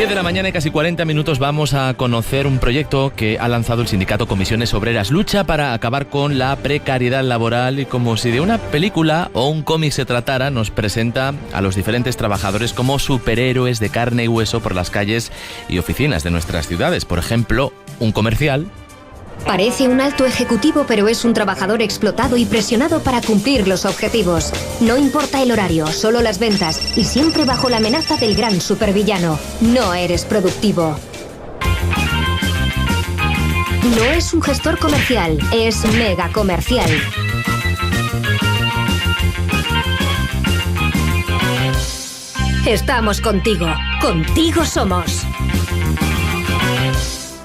10 de la mañana y casi 40 minutos vamos a conocer un proyecto que ha lanzado el sindicato Comisiones Obreras. Lucha para acabar con la precariedad laboral y, como si de una película o un cómic se tratara, nos presenta a los diferentes trabajadores como superhéroes de carne y hueso por las calles y oficinas de nuestras ciudades. Por ejemplo, un comercial. Parece un alto ejecutivo, pero es un trabajador explotado y presionado para cumplir los objetivos. No importa el horario, solo las ventas, y siempre bajo la amenaza del gran supervillano. No eres productivo. No es un gestor comercial, es mega comercial. Estamos contigo. Contigo somos.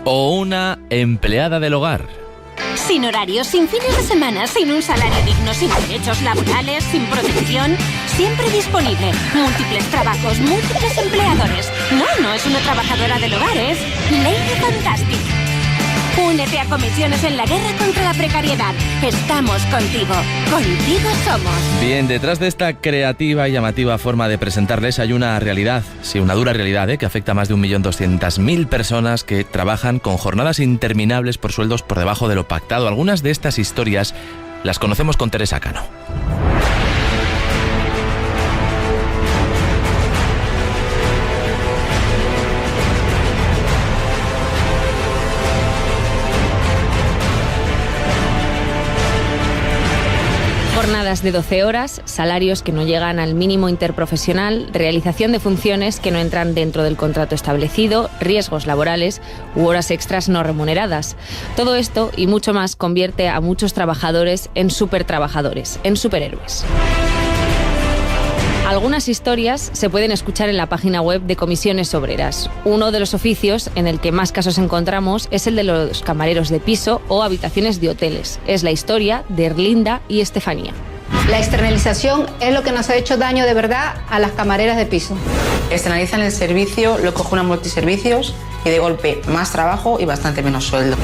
O una empleada del hogar. Sin horarios, sin fines de semana, sin un salario digno, sin derechos laborales, sin protección. Siempre disponible. Múltiples trabajos, múltiples empleadores. No es una trabajadora del hogar, es Lady Fantastic. Únete a Comisiones en la guerra contra la precariedad. Estamos contigo. Contigo somos. Bien, detrás de esta creativa y llamativa forma de presentarles hay una realidad, sí, una dura realidad, que afecta a más de 1.200.000 personas que trabajan con jornadas interminables por sueldos por debajo de lo pactado. Algunas de estas historias las conocemos con Teresa Cano. Jornadas de 12 horas, salarios que no llegan al mínimo interprofesional, realización de funciones que no entran dentro del contrato establecido, riesgos laborales u horas extras no remuneradas. Todo esto y mucho más convierte a muchos trabajadores en supertrabajadores, en superhéroes. Algunas historias se pueden escuchar en la página web de Comisiones Obreras. Uno de los oficios en el que más casos encontramos es el de los camareros de piso o habitaciones de hoteles. Es la historia de Erlinda y Estefanía. La externalización es lo que nos ha hecho daño de verdad a las camareras de piso. Externalizan el servicio, lo coge una multiservicios y de golpe más trabajo y bastante menos sueldo.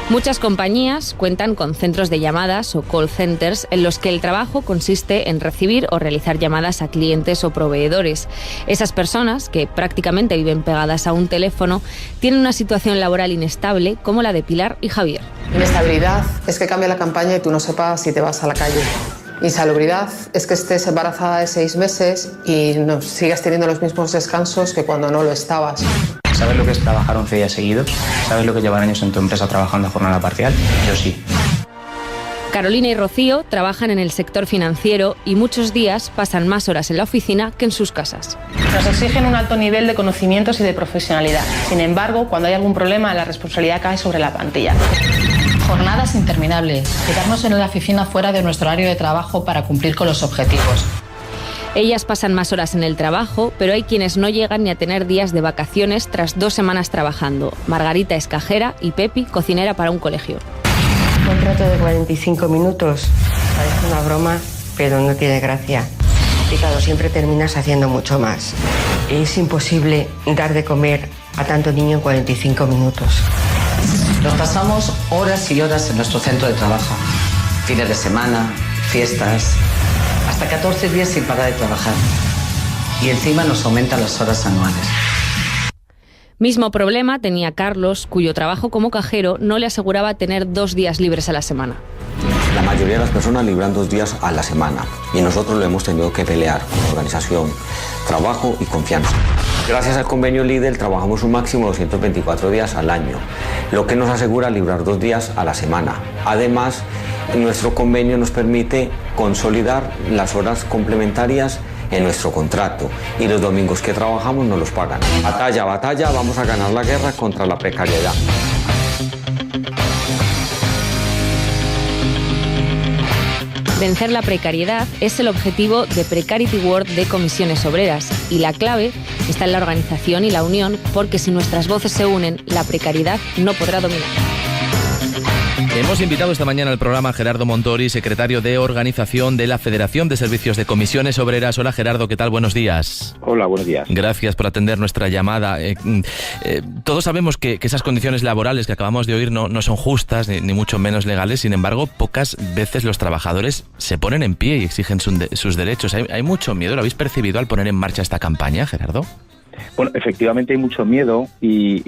Muchas compañías cuentan con centros de llamadas o call centers en los que el trabajo consiste en recibir o realizar llamadas a clientes o proveedores. Esas personas, que prácticamente viven pegadas a un teléfono, tienen una situación laboral inestable como la de Pilar y Javier. Inestabilidad es que cambia la campaña y tú no sepas si te vas a la calle. Insalubridad es que estés embarazada de 6 meses y no sigas teniendo los mismos descansos que cuando no lo estabas. ¿Sabes lo que es trabajar 11 días seguidos? ¿Sabes lo que llevan años en tu empresa trabajando a jornada parcial? Yo sí. Carolina y Rocío trabajan en el sector financiero y muchos días pasan más horas en la oficina que en sus casas. Nos exigen un alto nivel de conocimientos y de profesionalidad. Sin embargo, cuando hay algún problema, la responsabilidad cae sobre la plantilla. Jornadas interminables. Quedarnos en la oficina fuera de nuestro horario de trabajo para cumplir con los objetivos. Ellas pasan más horas en el trabajo, pero hay quienes no llegan ni a tener días de vacaciones tras 2 semanas trabajando. Margarita es cajera y Pepi cocinera para un colegio. Contrato de 45 minutos. Parece una broma, pero no tiene gracia. Y claro, siempre terminas haciendo mucho más. Es imposible dar de comer a tanto niño en 45 minutos. Nos pasamos horas y horas en nuestro centro de trabajo. Fines de semana, fiestas, hasta 14 días sin parar de trabajar. Y encima nos aumentan las horas anuales. Mismo problema tenía Carlos, cuyo trabajo como cajero no le aseguraba tener 2 días libres a la semana. La mayoría de las personas libran 2 días a la semana y nosotros lo hemos tenido que pelear con organización, trabajo y confianza. Gracias al convenio Lidl trabajamos un máximo de 224 días al año, lo que nos asegura librar 2 días a la semana. Además, nuestro convenio nos permite consolidar las horas complementarias en nuestro contrato y los domingos que trabajamos nos los pagan. Batalla, batalla, vamos a ganar la guerra contra la precariedad. Vencer la precariedad es el objetivo de Precarity World de Comisiones Obreras y la clave está en la organización y la unión, porque si nuestras voces se unen, la precariedad no podrá dominar. Hemos invitado esta mañana al programa a Gerardo Montori, secretario de Organización de la Federación de Servicios de Comisiones Obreras. Hola Gerardo, ¿qué tal? Buenos días. Hola, buenos días. Gracias por atender nuestra llamada. Todos sabemos que esas condiciones laborales que acabamos de oír no son justas, ni mucho menos legales. Sin embargo, pocas veces los trabajadores se ponen en pie y exigen sus derechos. ¿Hay mucho miedo? ¿Lo habéis percibido al poner en marcha esta campaña, Gerardo? Bueno, efectivamente hay mucho miedo y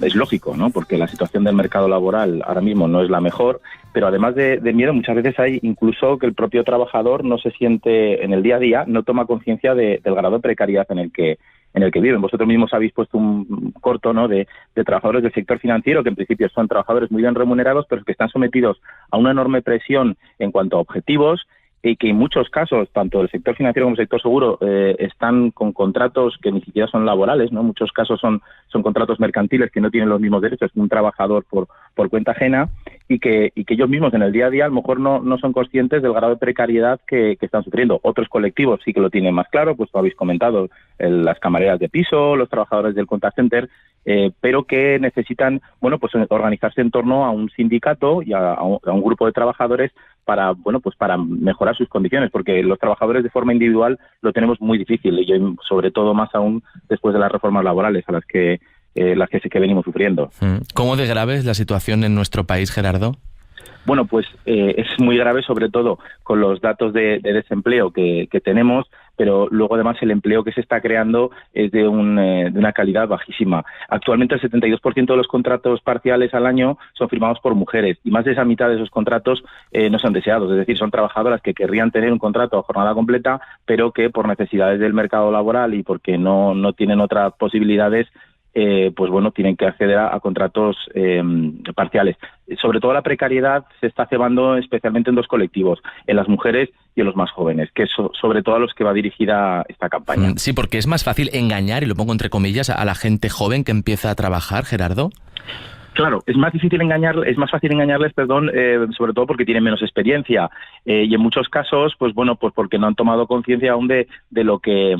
es lógico, ¿no? Porque la situación del mercado laboral ahora mismo no es la mejor, pero además de miedo muchas veces hay incluso que el propio trabajador no se siente en el día a día, no toma conciencia del grado de precariedad en el que viven. Vosotros mismos habéis puesto un corto, ¿no?, de trabajadores del sector financiero, que en principio son trabajadores muy bien remunerados, pero que están sometidos a una enorme presión en cuanto a objetivos, y que en muchos casos, tanto el sector financiero como el sector seguro, están con contratos que ni siquiera son laborales, ¿no? En muchos casos son contratos mercantiles que no tienen los mismos derechos que un trabajador por cuenta ajena, y que ellos mismos en el día a día a lo mejor no son conscientes del grado de precariedad que están sufriendo. Otros colectivos sí que lo tienen más claro, pues lo habéis comentado, las camareras de piso, los trabajadores del contact center, pero que necesitan, bueno, pues organizarse en torno a un sindicato y a un grupo de trabajadores para, bueno, pues para mejorar sus condiciones, porque los trabajadores de forma individual lo tenemos muy difícil, y sobre todo más aún después de las reformas laborales a las que sí que venimos sufriendo. ¿Cómo de grave es la situación en nuestro país, Gerardo? Bueno, pues es muy grave, sobre todo con los datos de desempleo que tenemos, pero luego además el empleo que se está creando es de una calidad bajísima. Actualmente el 72% de los contratos parciales al año son firmados por mujeres, y más de esa mitad de esos contratos no son deseados, es decir, son trabajadoras que querrían tener un contrato a jornada completa, pero que por necesidades del mercado laboral y porque no tienen otras posibilidades, pues bueno, tienen que acceder a contratos parciales. Sobre todo la precariedad se está cebando especialmente en dos colectivos, en las mujeres y en los más jóvenes, que es sobre todo a los que va dirigida esta campaña. Sí, porque es más fácil engañar, y lo pongo entre comillas, a la gente joven que empieza a trabajar, Gerardo. Claro, es más fácil engañarles, sobre todo porque tienen menos experiencia, y en muchos casos, pues bueno, pues porque no han tomado conciencia aún de lo que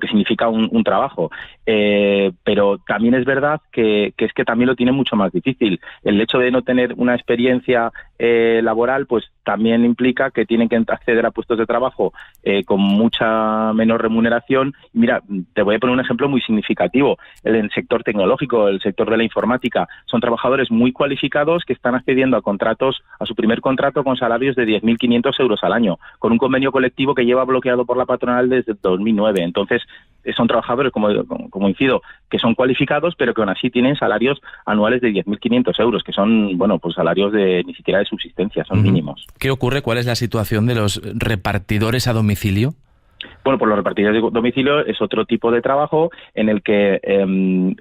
significa un trabajo. Pero también es verdad que es que también lo tienen mucho más difícil. El hecho de no tener una experiencia laboral, pues también implica que tienen que acceder a puestos de trabajo con mucha menor remuneración. Mira, te voy a poner un ejemplo muy significativo. El sector tecnológico, el sector de la informática, son trabajadores muy cualificados que están accediendo a su primer contrato con salarios de 10.500 euros al año, con un convenio colectivo que lleva bloqueado por la patronal desde 2009. Entonces, son trabajadores, como incido, que son cualificados, pero que aún así tienen salarios anuales de 10.500 euros, que son, bueno, pues salarios ni siquiera de subsistencia, son mínimos. ¿Qué ocurre? ¿Cuál es la situación de los repartidores a domicilio? Bueno, pues los repartidores de domicilio es otro tipo de trabajo en el que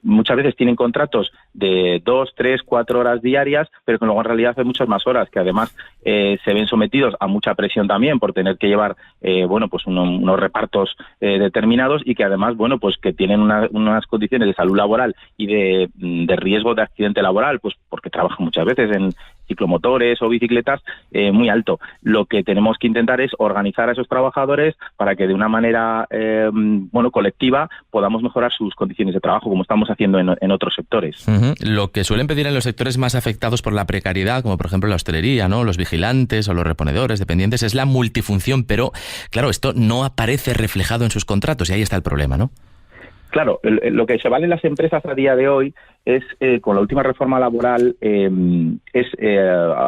muchas veces tienen contratos de 2, 3, 4 horas diarias, pero que luego en realidad hacen muchas más horas, que además se ven sometidos a mucha presión también por tener que llevar pues unos repartos determinados, y que además, bueno, pues que tienen unas condiciones de salud laboral y de riesgo de accidente laboral, pues porque trabajan muchas veces en ciclomotores o bicicletas, muy alto. Lo que tenemos que intentar es organizar a esos trabajadores para que de una manera colectiva podamos mejorar sus condiciones de trabajo, como estamos haciendo en otros sectores. Lo que suelen pedir en los sectores más afectados por la precariedad, como por ejemplo la hostelería, ¿no?, los vigilantes o los reponedores, dependientes, es la multifunción, pero claro, esto no aparece reflejado en sus contratos, y ahí está el problema, ¿no? Claro, lo que se vale en las empresas a día de hoy es, con la última reforma laboral,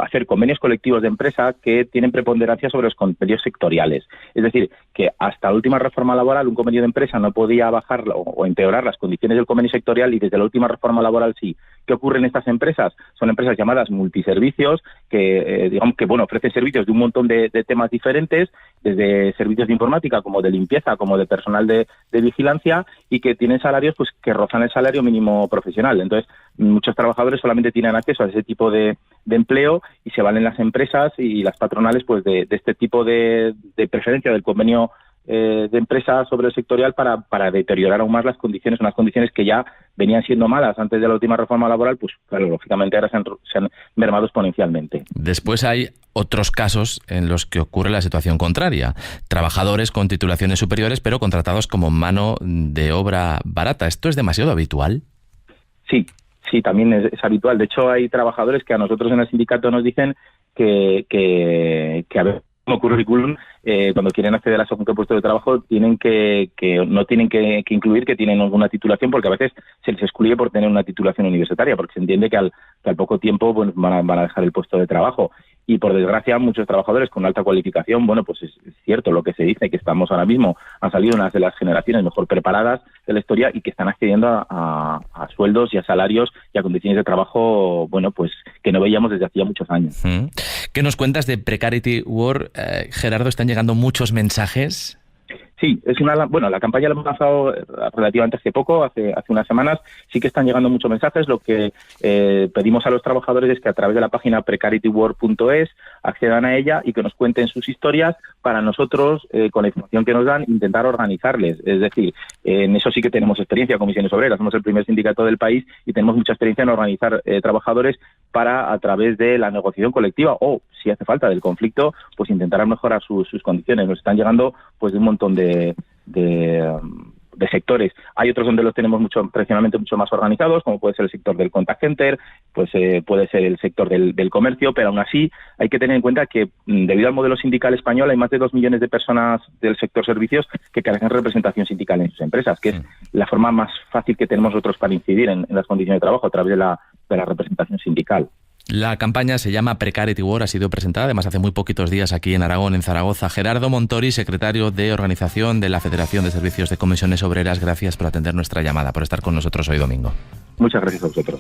hacer convenios colectivos de empresa que tienen preponderancia sobre los convenios sectoriales. Es decir, que hasta la última reforma laboral un convenio de empresa no podía bajar o empeorar las condiciones del convenio sectorial, y desde la última reforma laboral sí. ¿Qué ocurre en estas empresas? Son empresas llamadas multiservicios que, digamos que, bueno, ofrecen servicios de un montón de temas diferentes, desde servicios de informática, como de limpieza, como de personal de vigilancia, y que tienen salarios pues que rozan el salario mínimo profesional. Entonces, muchos trabajadores solamente tienen acceso a ese tipo de empleo, y se valen las empresas y las patronales pues de este tipo de preferencia del convenio de empresa sobre el sectorial para deteriorar aún más las condiciones, unas condiciones que ya venían siendo malas antes de la última reforma laboral, pues claro, lógicamente ahora se han mermado exponencialmente. Después hay otros casos en los que ocurre la situación contraria. Trabajadores con titulaciones superiores, pero contratados como mano de obra barata. ¿Esto es demasiado habitual? Sí, también es habitual. De hecho, hay trabajadores que a nosotros en el sindicato nos dicen que a ver, como currículum, cuando quieren acceder a su puesto de trabajo, tienen no tienen que incluir que tienen alguna titulación, porque a veces se les excluye por tener una titulación universitaria, porque se entiende que al poco tiempo van a dejar el puesto de trabajo. y por desgracia muchos trabajadores con alta cualificación, bueno, pues es cierto lo que se dice, que estamos ahora mismo, han salido unas de las generaciones mejor preparadas de la historia y que están accediendo a sueldos y a salarios y a condiciones de trabajo, bueno, pues que no veíamos desde hacía muchos años. ¿Qué nos cuentas de Precarity War? Gerardo, ¿están llegando muchos mensajes? Sí, la campaña la hemos lanzado relativamente hace poco, hace unas semanas. Sí que están llegando muchos mensajes. Lo que pedimos a los trabajadores es que a través de la página precaritywork.es accedan a ella y que nos cuenten sus historias para nosotros, con la información que nos dan, intentar organizarles. Es decir, en eso sí que tenemos experiencia, Comisiones Obreras. Somos el primer sindicato del país y tenemos mucha experiencia en organizar trabajadores para, a través de la negociación colectiva o, si hace falta, del conflicto, pues intentar mejorar sus condiciones. Nos están llegando pues de un montón de sectores. Hay otros donde los tenemos tradicionalmente mucho más organizados, como puede ser el sector del contact center, pues puede ser el sector del comercio, pero aún así hay que tener en cuenta que debido al modelo sindical español hay más de 2 millones de personas del sector servicios que carecen de representación sindical en sus empresas, que es la forma más fácil que tenemos nosotros para incidir en las condiciones de trabajo a través de la representación sindical. La campaña se llama Precarity War, ha sido presentada además hace muy poquitos días aquí en Aragón, en Zaragoza. Gerardo Montori, secretario de Organización de la Federación de Servicios de Comisiones Obreras, gracias por atender nuestra llamada, por estar con nosotros hoy domingo. Muchas gracias a vosotros.